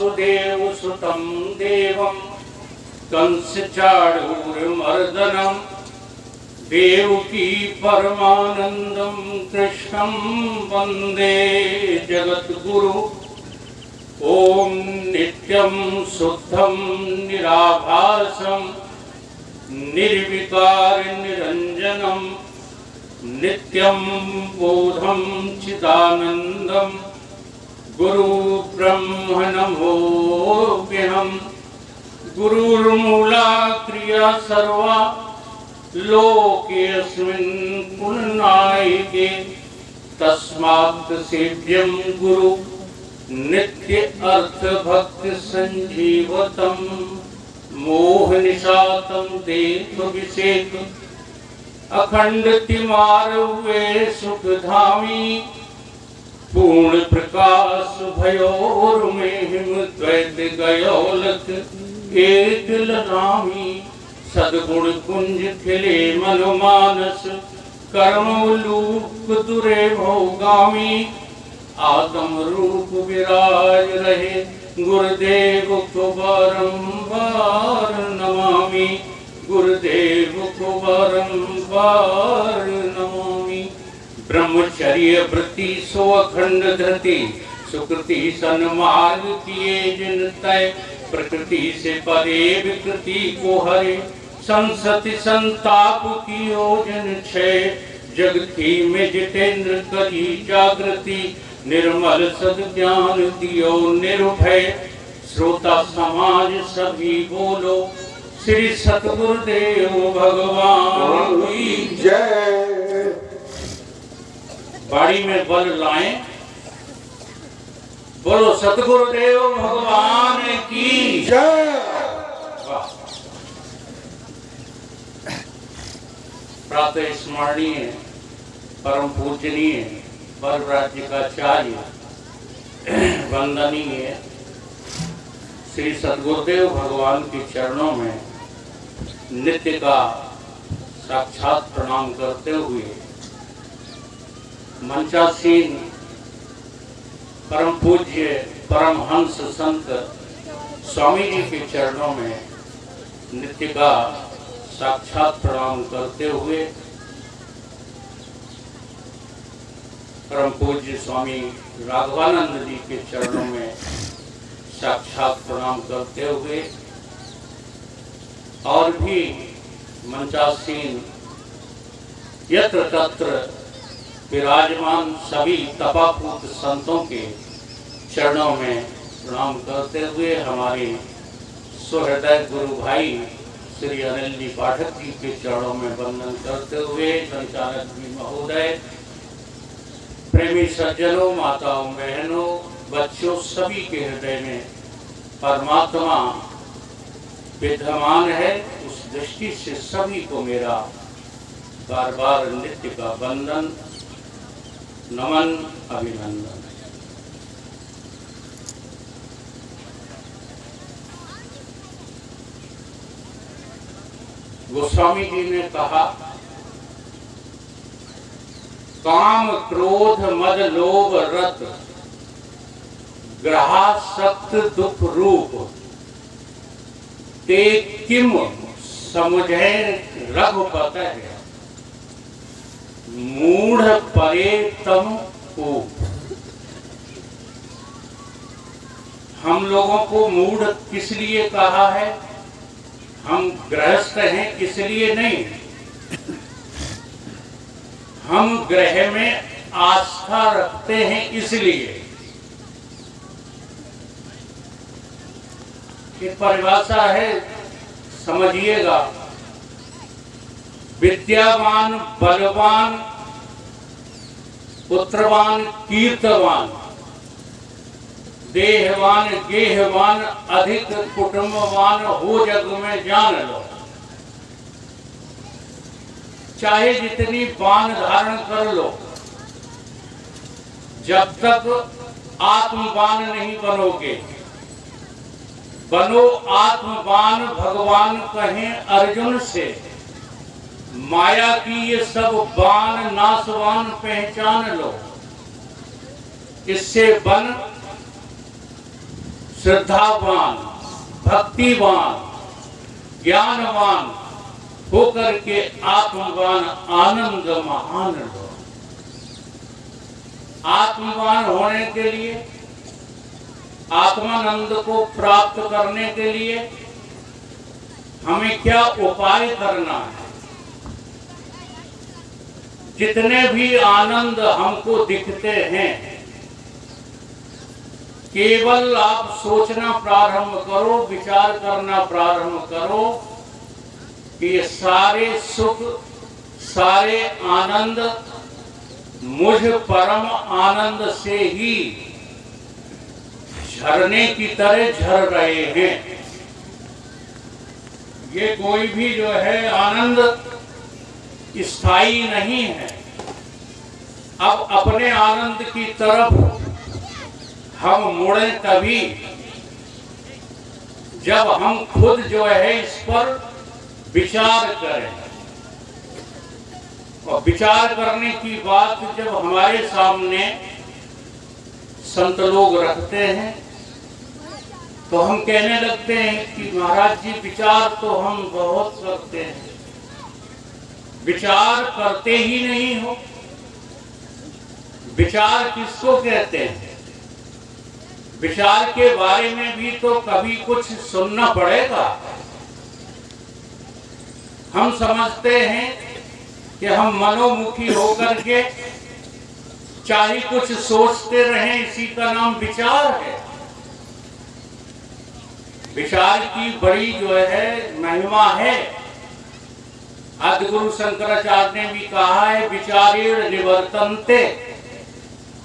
वासुदेव सुतं देवं कंसचाणूरमर्दनं देवकी परमानंदं कृष्णं वंदे जगद्गुरु। ओम नित्यं शुद्धं निराभासं निर्विकार निरंजनं नित्यं बोधं चिदानंदं गुरु ब्रह्म नमोऽप्यहम्। गुरुर्मूला क्रिया सर्वा लोकेऽस्मिन् पुण्यनायके तस्मात् सेव्यं गुरु नित्य अर्थ भक्ति संजीवतम मोहनिशातं देव विषेक अखंड तिमारवे सुखधामी पूर्ण प्रकाश भयोर्मेहिम द्वैत गयोलक एक लनामी सद्गुण कुंज खिले मनमानस कर्मोलूप दुरे भोगामी आत्म रूप विराज रहे गुरुदेव को बारंबार नमामि गुरुदेव को बारंबार नमामि। ब्रह्मचर्य वृत्ति सो अखंड धृति सुकृति सन्मार्ग किए जिन तय प्रकृति से परे विकृति को हरे संसति संताप की योजन क्षय जगती में जितेंद्र करी जागृति निर्मल सद्ज्ञान दियो निर्भय श्रोता समाज सभी बोलो श्री सतगुरुदेव भगवान की जय। बाड़ी में बल लाएं बोलो सतगुरुदेव भगवान की जय। प्रातः स्मरणीय परम पूजनीय वर राज्य का आचार्य वंदनीय श्री सतगुरुदेव भगवान के चरणों में नित्य का साक्षात प्रणाम करते हुए मंचासीन परम पूज्य परमहंस संत स्वामी जी के चरणों में नित्य का साक्षात प्रणाम करते हुए परम पूज्य स्वामी राघवानंद जी के चरणों में साक्षात प्रणाम करते हुए और भी मंचासीन यत्र तत्र विराजमान सभी तपापूत संतों के चरणों में प्रणाम करते हुए हमारे सुहृदय गुरु भाई श्री अनिल जी पाठक जी के चरणों में वंदन करते हुए संचालक जी महोदय प्रेमी सज्जनों माताओं बहनों बच्चों सभी के हृदय में परमात्मा विद्यमान है उस दृष्टि से सभी को मेरा बार बार नित्य का वंदन नमन अभिनंदन। गोस्वामी जी ने कहा काम क्रोध मद लोभ रत ग्रहासक्त दुख रूप ते किम समुझे रघुपत मूढ़ परे तम ऊप। हम लोगों को मूढ़ किस लिए कहा है? हम गृहस्थ हैं इसलिए नहीं, हम ग्रह में आस्था रखते हैं इसलिए। एक परिभाषा है समझिएगा, विद्यावान बलवान पुत्रवान कीर्तवान देहवान गेहवान अधिक कुटुंबवान हो जग में जान लो। चाहे जितनी बाण धारण कर लो, जब तक आत्मवान नहीं बनोगे। बनो आत्मवान भगवान कहें अर्जुन से, माया की ये सब बाण नाशवान पहचान लो। इससे बन श्रद्धावान, भक्तिवान, ज्ञानवान होकर के आत्मवान आनंद महान लो। आत्मवान होने के लिए, आत्मानंद को प्राप्त करने के लिए हमें क्या उपाय करना है? जितने भी आनंद हमको दिखते हैं, केवल आप सोचना प्रारंभ करो, विचार करना प्रारंभ करो कि ये सारे सुख, सारे आनंद मुझ परम आनंद से ही झरने की तरह झर रहे हैं। ये कोई भी जो है आनंद स्थायी नहीं है। अब अपने आनंद की तरफ हम मुड़े तभी जब हम खुद जो है इस पर विचार करें। और विचार करने की बात जब हमारे सामने संत लोग रखते हैं तो हम कहने लगते हैं कि महाराज जी विचार तो हम बहुत करते हैं। विचार करते ही नहीं हो। विचार किसको कहते हैं? विचार के बारे में भी तो कभी कुछ सुनना पड़ेगा। हम समझते हैं कि हम मनोमुखी होकर के चाहे कुछ सोचते रहें, इसी का नाम विचार है। विचार की बड़ी जो है महिमा है। आदिगुरु शंकराचार्य ने भी कहा है, विचारेण निवर्तन्ते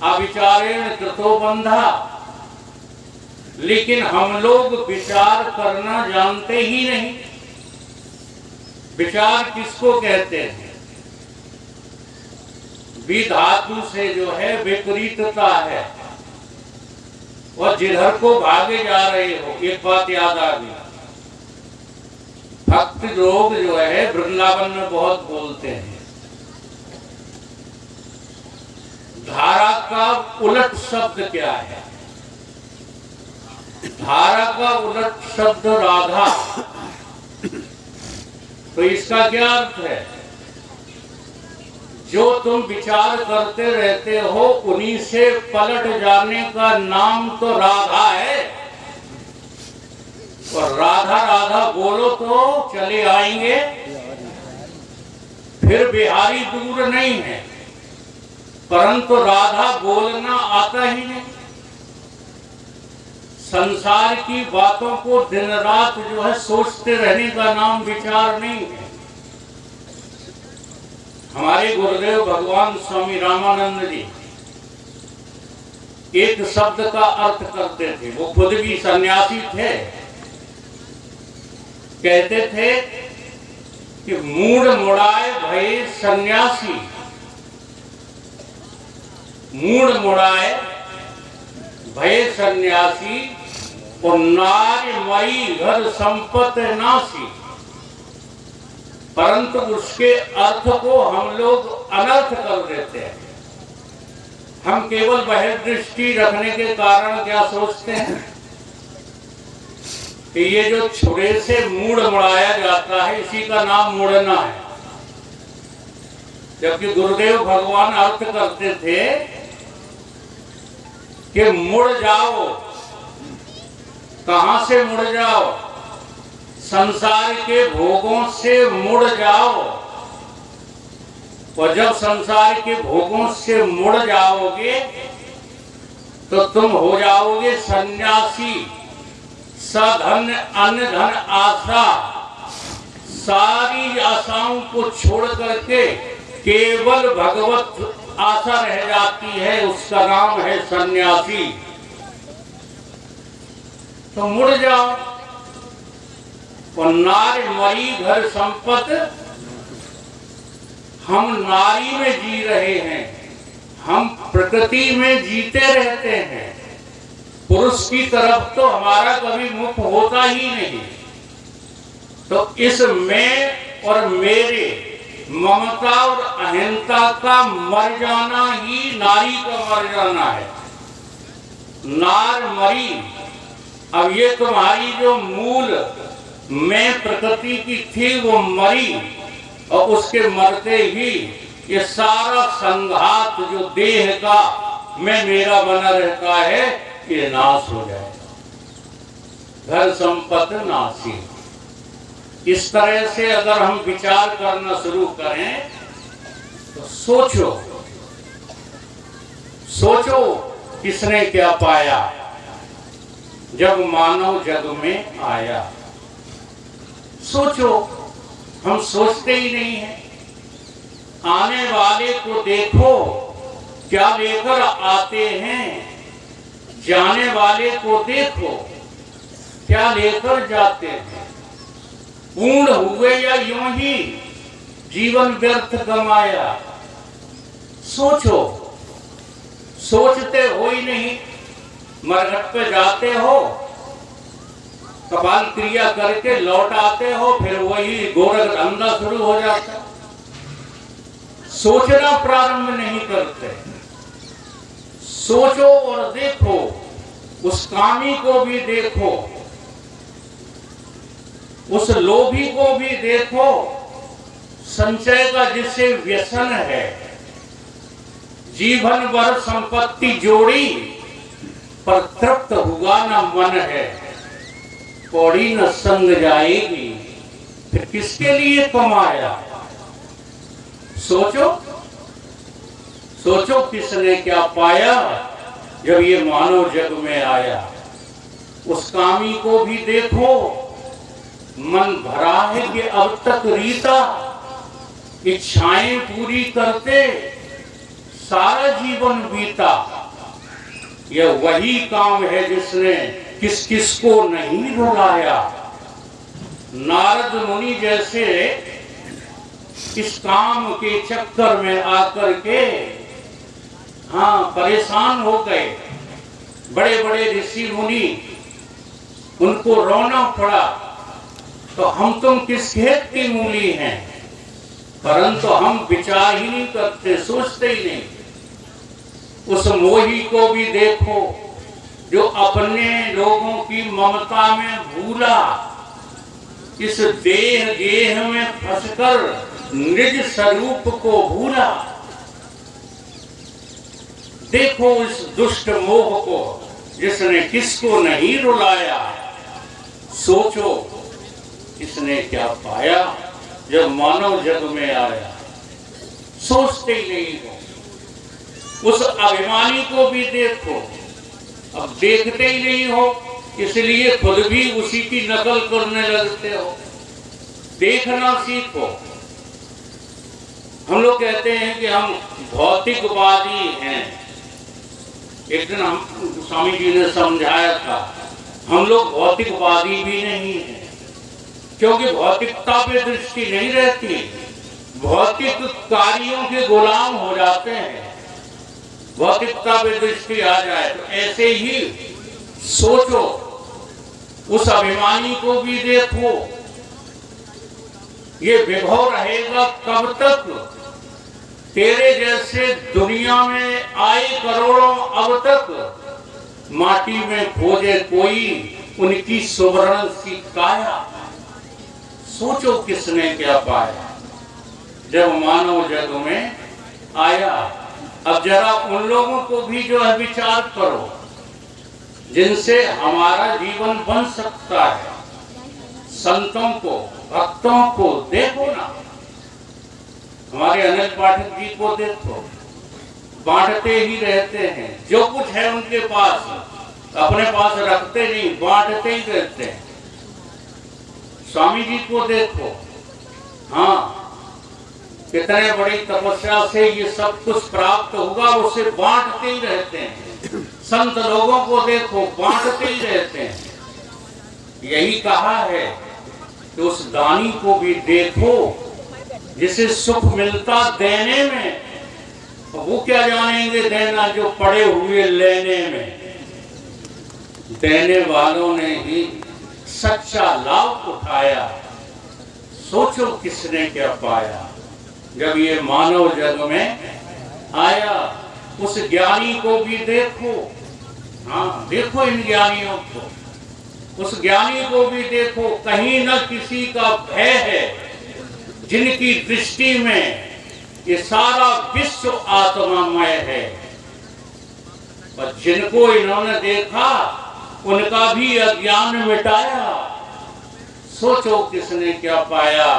अविचारेण कृतो बंधा। लेकिन हम लोग विचार करना जानते ही नहीं। विचार किसको कहते हैं? विधातु से जो है विपरीतता है। और जिधर को भागे जा रहे हो, एक बात याद आ गई। भक्त लोग जो है वृंदावन में बहुत बोलते हैं। धारा का उलट शब्द क्या है? धारा का उलट शब्द राधा। तो इसका क्या अर्थ है? जो तुम विचार करते रहते हो उन्हीं से पलट जाने का नाम तो राधा है। और राधा राधा बोलो तो चले आएंगे। फिर बिहारी दूर नहीं है, परंतु राधा बोलना आता ही नहीं। संसार की बातों को दिन रात जो है सोचते रहने का नाम विचार नहीं है। हमारे गुरुदेव भगवान स्वामी रामानंद जी एक शब्द का अर्थ करते थे। वो खुद भी सन्यासी थे। कहते थे कि मूड मुड़ाए भय सन्यासी, मूड मुड़ाए भय सन्यासी और नारी मई घर संपत नासी। परंतु उसके अर्थ को हम लोग अनर्थ कर देते हैं। हम केवल बहिर्दृष्टि रखने के कारण क्या सोचते हैं कि ये जो छुरे से मूड मुड़ाया जाता है इसी का नाम मुड़ना है। जबकि गुरुदेव भगवान अर्थ करते थे कि मुड़ जाओ। कहां से मुड़ जाओ? संसार के भोगों से मुड़ जाओ। और जब संसार के भोगों से मुड़ जाओगे तो तुम हो जाओगे सन्यासी। सधन अन्न धन आशा, सारी आशाओं को छोड़ करके केवल भगवत आशा रह जाती है। उसका नाम है सन्यासी। तो मुड़ जाओ। और नारी मरी घर संपत, हम नारी में जी रहे हैं। हम प्रकृति में जीते रहते हैं। पुरुष की तरफ तो हमारा कभी मुख होता ही नहीं। तो इस मैं और मेरे ममता और अहंता का मर जाना ही नारी का मर जाना है। नार मरी अब ये तुम्हारी जो मूल मैं प्रकृति की थी वो मरी, और उसके मरते ही ये सारा संघात जो देह का मैं मेरा बना रहता है ये नाश हो जाए। घर संपत्ति नाशी। इस तरह से अगर हम विचार करना शुरू करें तो सोचो सोचो किसने क्या पाया जब मानव जग में आया। सोचो, हम सोचते ही नहीं हैं। आने वाले को देखो क्या लेकर आते हैं, जाने वाले को देखो क्या लेकर जाते हैं। पूर्ण हुए या यूं ही जीवन व्यर्थ गमाया। सोचो, सोचते हो ही नहीं। मरघट पे जाते हो, कपाल क्रिया करके लौट आते हो, फिर वही गोरख धंधा शुरू हो जाता। सोचना प्रारंभ नहीं करते। सोचो और देखो, उस कामी को भी देखो, उस लोभी को भी देखो, संचय का जिससे व्यसन है। जीवन भर संपत्ति जोड़ी पर तृप्त हुआ न मन है। पौड़ी न संग जाएगी, फिर किसके लिए कमाया। सोचो सोचो किसने क्या पाया जब ये मानव जग में आया। उस कामी को भी देखो, मन भरा है कि अब तक रीता, इच्छाएं पूरी करते सारा जीवन बीता। यह वही काम है जिसने किस किस को नहीं रुलाया। नारद मुनि जैसे इस काम के चक्कर में आकर के परेशान हो गए। बड़े बड़े ऋषि मुनि, उनको रोना पड़ा। तो हम तुम किस खेत की मूली हैं, परंतु हम विचार ही नहीं करते, सोचते ही नहीं। उस मोही को भी देखो जो अपने लोगों की ममता में भूला, इस देह गेह में फंसकर निज स्वरूप को भूला। देखो इस दुष्ट मोह को जिसने किसको नहीं रुलाया। सोचो किसने क्या पाया जब मानव जग में आया। सोचते ही नहीं हो। उस अभिमानी को भी देखो, अब देखते ही नहीं हो, इसलिए खुद भी उसी की नकल करने लगते हो। देखना सीखो। हम लोग कहते हैं कि हम भौतिकवादी हैं। एक दिन हम स्वामी जी ने समझाया था, हम लोग भौतिकवादी भी नहीं हैं, क्योंकि भौतिकता पे दृष्टि नहीं रहती। भौतिक कार्यों के गुलाम हो जाते हैं। भौतिकता पे दृष्टि आ जाए तो ऐसे ही सोचो, उस अभिमानी को भी देखो। ये विभव रहेगा कब तक। तेरे जैसे दुनिया में आए करोड़ों, अब तक माटी में खोजे कोई उनकी सुवर्ण सी काया। सोचो किसने क्या पाया जब मानव जग में आया। अब जरा उन लोगों को भी जो है विचार करो जिनसे हमारा जीवन बन सकता है। संतों को, भक्तों को देखो ना। हमारे अनिल पाठक जी को देखो, बांटते ही रहते हैं। जो कुछ है उनके पास अपने पास रखते नहीं, बांटते ही रहते हैं। स्वामी जी को देखो, कितने बड़ी तपस्या से ये सब कुछ प्राप्त होगा, उसे बांटते ही रहते हैं। संत लोगों को देखो, बांटते ही रहते हैं। यही कहा है कि उस दानी को भी देखो जिसे सुख मिलता देने में। वो क्या जानेंगे देना जो पड़े हुए लेने में। देने वालों ने ही सच्चा लाभ उठाया। सोचो किसने क्या पाया जब ये मानव जग में आया। उस ज्ञानी को भी देखो, देखो इन ज्ञानियों को। उस ज्ञानी को भी देखो, कहीं न किसी का भय है, जिनकी दृष्टि में ये सारा विश्व आत्मामय है। पर जिनको इन्होंने देखा उनका भी अज्ञान मिटाया। सोचो किसने क्या पाया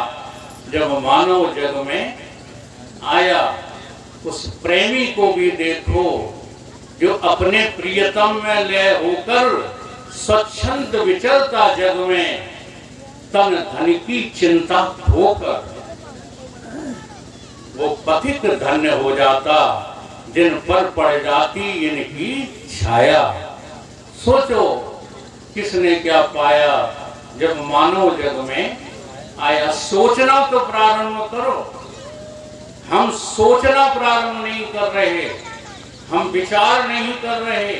जब मानव जग में आया। उस प्रेमी को भी देखो जो अपने प्रियतम में लय होकर स्वच्छंद विचरता जग में, तन धन की चिंता होकर। वो पथिक धन्य हो जाता जिन पर पड़ जाती इनकी छाया। सोचो किसने क्या पाया जब मानव जग में आया। सोचना तो प्रारंभ करो। हम सोचना प्रारंभ नहीं कर रहे, हम विचार नहीं कर रहे।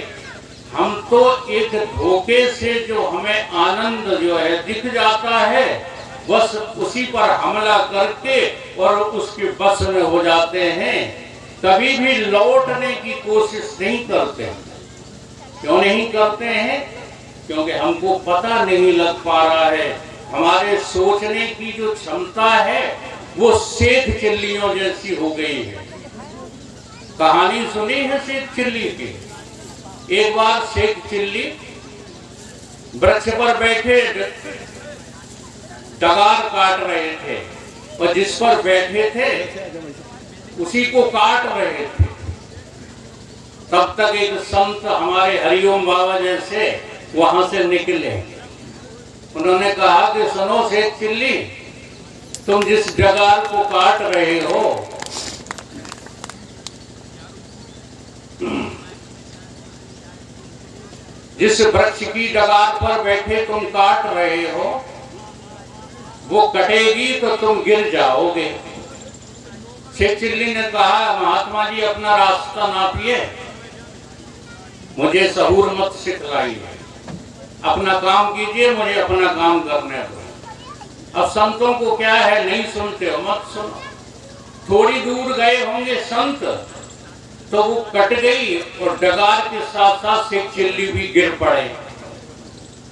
हम तो एक धोखे से जो हमें आनंद जो है दिख जाता है, बस उसी पर हमला करके और उसके बस में हो जाते हैं। कभी भी लौटने की कोशिश नहीं करते। क्यों नहीं करते हैं? क्योंकि हमको पता नहीं लग पा रहा है। हमारे सोचने की जो क्षमता है वो सेठ चिल्लियों जैसी हो गई है। कहानी सुनी है सेठ चिल्ली की? एक बार सेठ चिल्ली वृक्ष पर बैठे डगार काट रहे थे और जिस पर बैठे थे उसी को काट रहे थे। तब तक एक संत हमारे हरिओम बाबा जैसे वहां से निकले। उन्होंने कहा कि सुनो सेठ चिल्ली, तुम जिस डगार को काट रहे हो, जिस वृक्ष की डगार पर बैठे तुम काट रहे हो, वो कटेगी तो तुम गिर जाओगे। शेख चिल्ली ने कहा, महात्मा जी अपना रास्ता नापिए, मुझे सहूर मत सिखलाइए। अपना काम कीजिए, मुझे अपना काम करने दो। अब संतों को क्या है, नहीं सुनते हो मत सुनो। थोड़ी दूर गए होंगे संत तो वो कट गई और डगार के साथ साथ शेख चिल्ली भी गिर पड़े।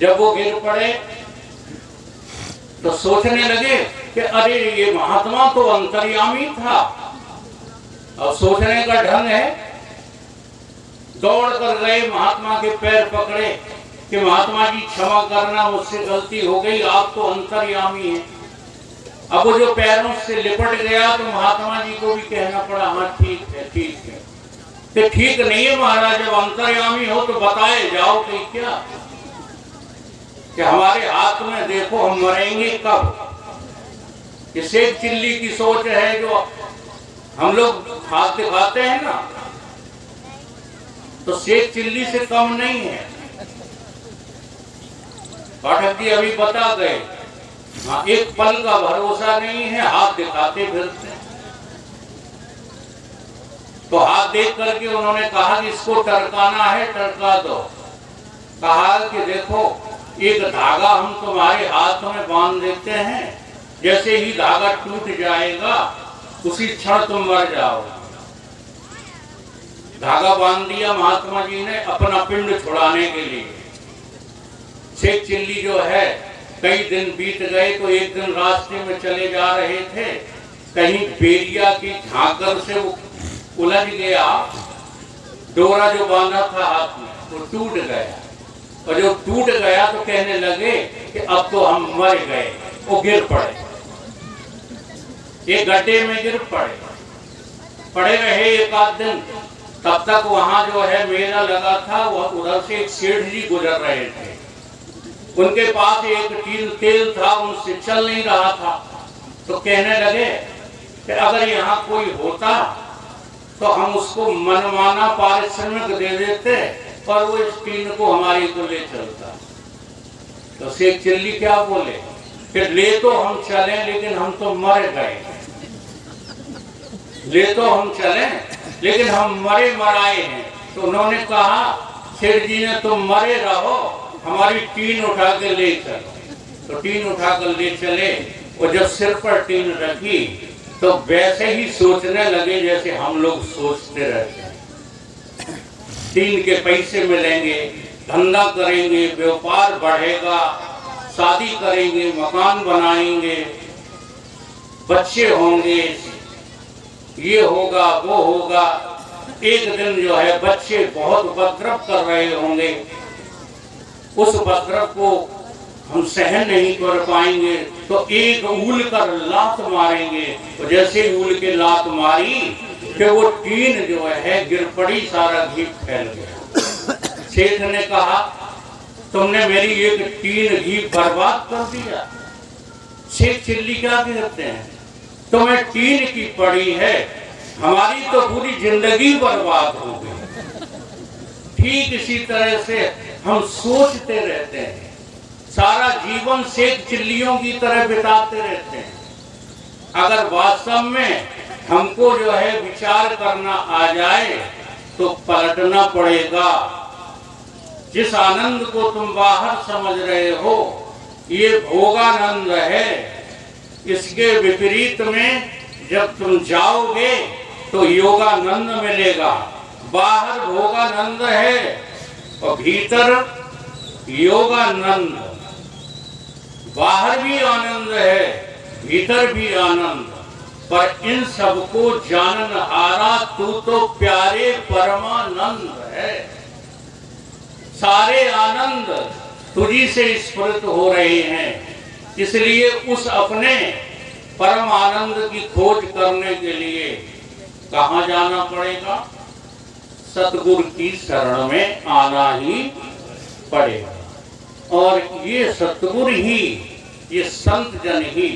जब वो गिर पड़े तो सोचने लगे कि अरे ये महात्मा तो अंतर्यामी था। अब सोचने का ढंग है, दौड़ कर गए, महात्मा के पैर पकड़े कि महात्मा जी क्षमा करना, मुझसे गलती हो गई, आप तो अंतर्यामी हैं। अब वो जो पैरों से लिपट गया तो महात्मा जी को भी कहना पड़ा, हाँ ठीक है ठीक है। तो ठीक नहीं है महाराज, जब अंतर्यामी हो तो बताए जाओ कि क्या, कि हमारे हाथ में देखो हम मरेंगे कब। ये शेख चिल्ली की सोच है जो हम लोग हाथ दिखाते हैं ना, तो शेख चिल्ली से कम नहीं है। पाठक जी अभी बता गए, हाँ एक पल का भरोसा नहीं है, हाथ दिखाते फिरते। तो हाथ देख करके उन्होंने कहा कि इसको टरकाना है, टरका दो। कहा कि देखो एक धागा हम तुम्हारे हाथों में बांध देते हैं, जैसे ही धागा टूट जाएगा उसी क्षण तुम मर जाओ। धागा बांध दिया महात्मा जी ने अपना पिंड छुड़ाने के लिए। शेख चिल्ली जो है, कई दिन बीत गए तो एक दिन रास्ते में चले जा रहे थे, कहीं बेरिया की झांकर से वो उलझ गया। डोरा जो बांधा था हाथ में वो टूट गया, और जो टूट गया तो कहने लगे कि अब तो हम मर गए। वो गिर पड़े, एक गड्ढे में गिर पड़े रहे एक आध दिन। तब तक वहां जो है मेला लगा था, वह उधर से एक सेठ जी गुजर रहे थे। उनके पास एक टीन तेल था, उनसे चल नहीं रहा था। तो कहने लगे कि अगर यहाँ कोई होता तो हम उसको मनमाना पारिश्रमिक दे देते और वो इस टीन को हमारी को ले चलता। तो शेख चिल्ली क्या बोले कि ले तो हम चले लेकिन हम तो मर गए। ले तो हम चले लेकिन हम मरे मराए हैं। तो उन्होंने कहा, शेठ जी ने तुम मरे रहो, हमारी टीन उठा के ले चलो। तो टीन उठा कर ले चले, और जब सिर पर टीन रखी तो वैसे ही सोचने लगे जैसे हम लोग सोचते रहते हैं। टीन के पैसे मिलेंगे, धंधा करेंगे, व्यापार बढ़ेगा, शादी करेंगे, मकान बनाएंगे, बच्चे होंगे, ये होगा वो होगा। एक दिन जो है बच्चे बहुत उपद्रव कर रहे होंगे, उस उपद्रव को हम सहन नहीं कर पाएंगे तो एक ऊल कर लात मारेंगे। तो जैसे ऊल के लात मारी कि वो टीन जो है गिर पड़ी, सारा घी फैल गया। सेठ ने कहा तुमने मेरी एक टीन घी बर्बाद कर दिया। सेठ चिल्ली क्या कहते हैं, तुम्हें टीन की पड़ी है, हमारी तो पूरी जिंदगी बर्बाद हो गई। ठीक इसी तरह से हम सोचते रहते हैं, सारा जीवन सेठ चिल्लियों की तरह बिताते रहते हैं। अगर वास्तव में हमको जो है विचार करना आ जाए तो पलटना पड़ेगा। जिस आनंद को तुम बाहर समझ रहे हो ये भोगानंद है, इसके विपरीत में जब तुम जाओगे तो योगानंद मिलेगा। बाहर भोगानंद है और भीतर योगानंद। बाहर भी आनंद है, भीतर भी आनंद, पर इन सबको जानन हारा तू तो प्यारे परमानंद है। सारे आनंद तुझी से स्फुरित हो रहे हैं, इसलिए उस अपने परम आनंद की खोज करने के लिए कहाँ जाना पड़ेगा? सतगुरु की शरण में आना ही पड़ेगा। और ये सतगुरु ही, ये संत जन ही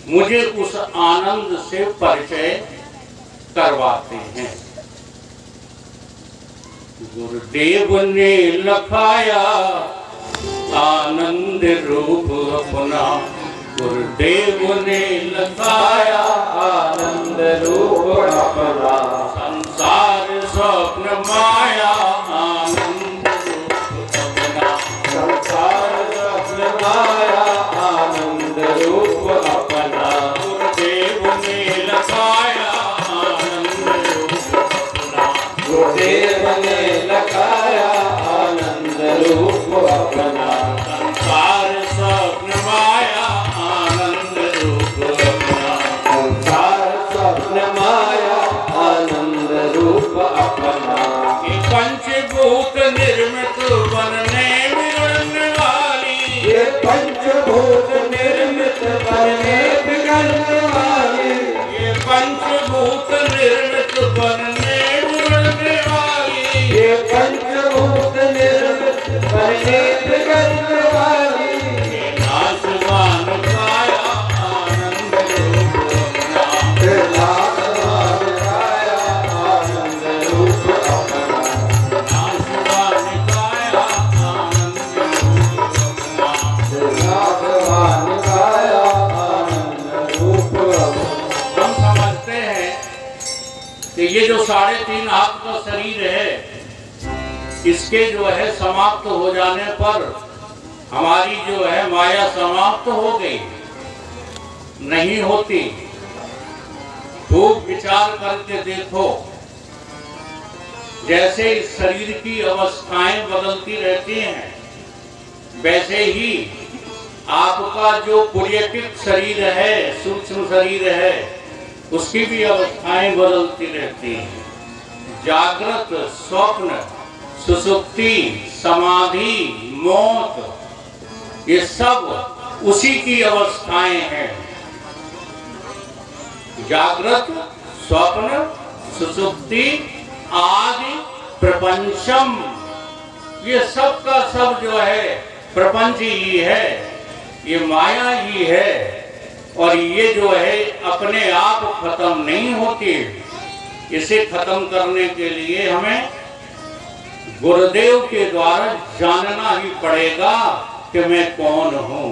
मुझे उस आनंद से परिचय करवाते हैं। गुरुदेव ने लखाया आनंद रूप अपना, गुरुदेव ने लखाया आनंद रूप अपना। संसार स्वप्न माया आनंद रूप अपना, संसार स्वप्न माया आनंद रूप अपना। गुरुदेव ने लखाया आनंद रूप अपना, गुरुदेव ने लखाया आनंद रूप अपना। संसार स्वप्न माया आनंद रूप अपना, संसार स्वप्न माया आनंद रूप अपना। ये पंचभूत निर्मित बनने बिगड़ने वाली, ये पंचभूत निर्मित बनने बिगड़ने वाली, ये पंचभूत निर्मित बनने बिगड़ने वाली, ये पंचभूत निर्मित बनने बिगड़ने वाली। ये नाशवान काया आनंद रूप अपना, ये नाशवान काया आनंद रूप अपना। नाशवान काया आनंद रूप अपना, ये नाशवान काया आनंद रूप अपना। हम समझते हैं कि ये जो 3.5 हाथ का शरीर है, इसके जो है समाप्त हो जाने पर हमारी जो है माया समाप्त हो गई, नहीं होती। खूब विचार करके देखो, जैसे इस शरीर की अवस्थाएं बदलती रहती हैं, वैसे ही आपका जो पुर्यटिक शरीर है, सूक्ष्म शरीर है, उसकी भी अवस्थाएं बदलती रहती हैं। जागृत, स्वप्न, सुसुप्ति, समाधि, मौत, ये सब उसी की अवस्थाएं हैं। जागृत, स्वप्न, सुसुप्ति आदि प्रपंचम, ये सब का सब जो है प्रपंच ही है, ये माया ही है। और ये जो है अपने आप खत्म नहीं होती। इसे खत्म करने के लिए हमें गुरुदेव के द्वारा जानना ही पड़ेगा कि मैं कौन हूँ।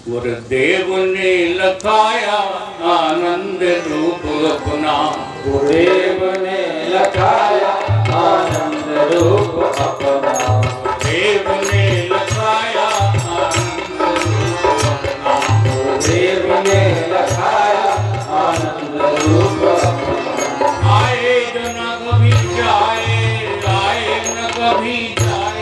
गुरुदेव ने लखाया आनंद रूप अपना, गुरुदेव ने लखाया आनंद रूप अपना। गुरुदेव ने लखाया आनंद रूप अपना, गुरुदेव ने लखाया आनंद रूप अपना। आए जो न कभी जाए, आए न कभी जाए,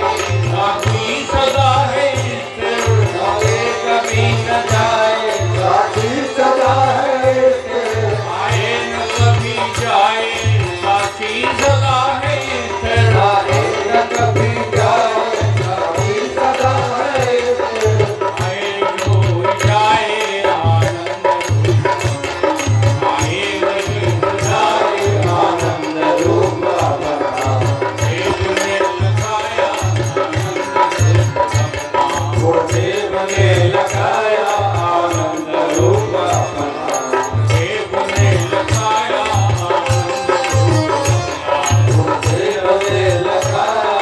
लगाया आनंद रूप अपना, देव ने लगाया गुरुदेव ने लगाया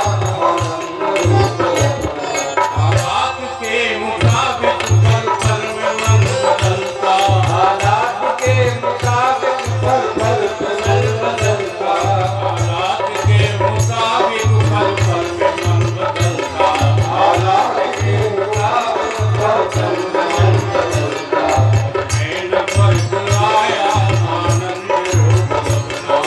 आनंद रूप अपना। हालात के मुताबिक पल पल में मन बदलता, हालात के मुताबिक पल पल में मन बदलता, हालात के मुताबिक पल पल में मन बदलता, हालात के मुताबिक पल पल में मन बदलता। मैंने फर्क आया आनंद रूप अपना,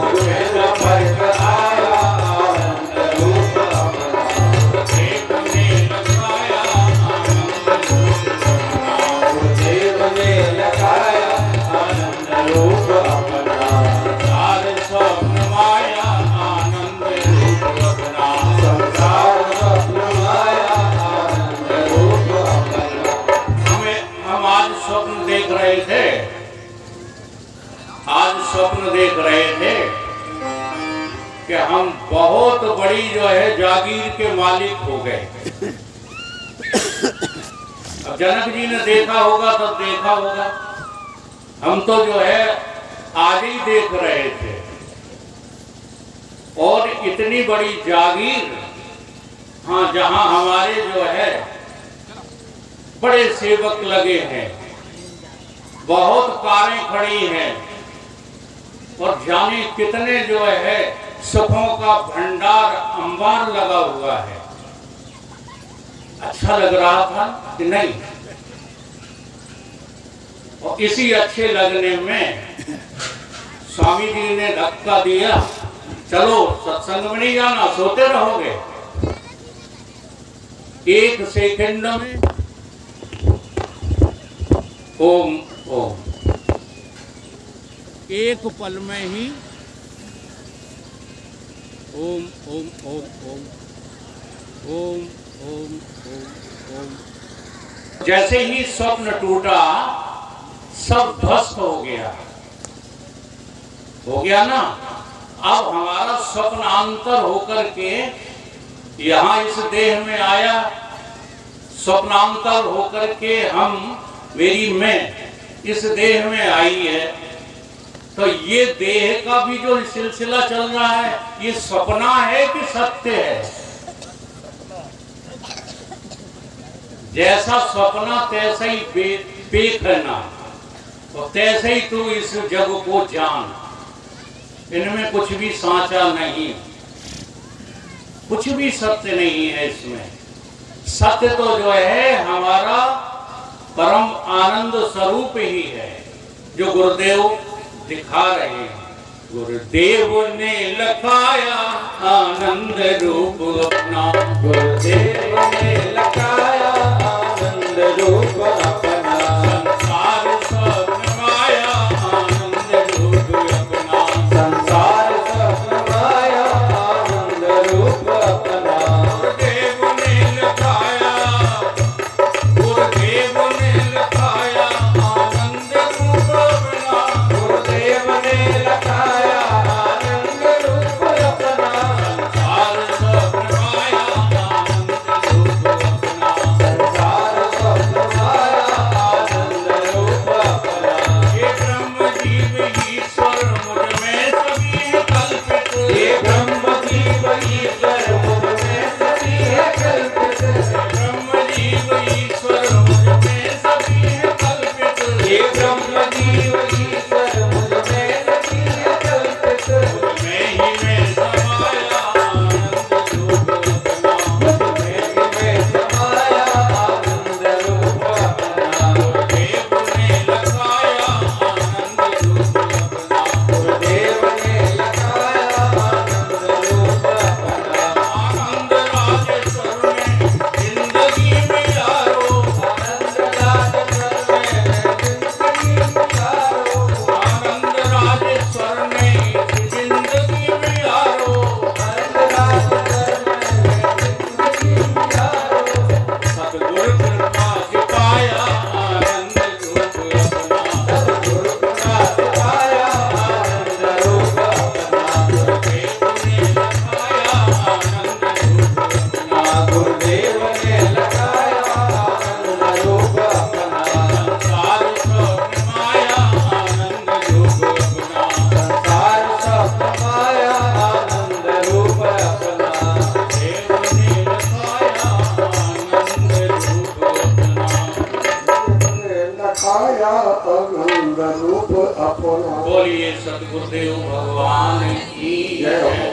मुझे न फर्क आया आनंद रूप अपना, देव ने लगाया आनंद रूप अपना, गुरुदेव ने लगाया आनंद रूप अपना। संसार स्वप्न माया आनंद रूप अपना, संसार स्वप्न माया आनंद रूप अपना। हम आज स्वप्न देख रहे थे, आज स्वप्न देख रहे थे कि हम बहुत बड़ी जो है जागीर के मालिक हो गए। अब जनक जी ने देखा होगा तब देखा होगा, हम तो जो है आज ही देख रहे थे। और इतनी बड़ी जागीर, हाँ, जहां हमारे जो है बड़े सेवक लगे हैं, बहुत कारें खड़ी हैं और जाने कितने जो है सुखों का भंडार अंबार लगा हुआ है। अच्छा लग रहा था कि नहीं? और इसी अच्छे लगने में स्वामी जी ने धक्का दिया, चलो सत्संग में नहीं जाना, सोते रहोगे। एक सेकंड में ओम ओम, एक पल में ही ओम ओम ओम ओम ओम ओम ओम ओम। जैसे ही स्वप्न टूटा सब ध्वस्त हो गया ना। अब हमारा स्वप्नांतर होकर के यहाँ इस देह में आया, स्वप्नांतर होकर के हम, मेरी मैं इस देह में आई है। तो ये देह का भी जो सिलसिला चल रहा है, ये सपना है कि सत्य है? जैसा सपना तैसा ही पेख है ना, तो तैसे ही तू इस जग को जान। इनमें कुछ भी सांचा नहीं, कुछ भी सत्य नहीं है इसमें। सत्य तो जो है हमारा परम आनंद स्वरूप ही है, जो गुरुदेव दिखा रहे हैं। गुरुदेव ने लगाया आनंद रूप अपना, गुरुदेव ने लगाया आनंद रूप अपना, संसार स्वप्न माया आनंद रूप अपना, संसार स्वप्न माया आनंद रूप अपना। गुरुदेव ने लगाया, गुरुदेव ने लगाया आनंद रूप अपना, गुरुदेव ने लगाया आनंद रूप अपना, संसार स्वप्न माया आनंद रूप अपना। सतगुरुदेव भगवान की जय।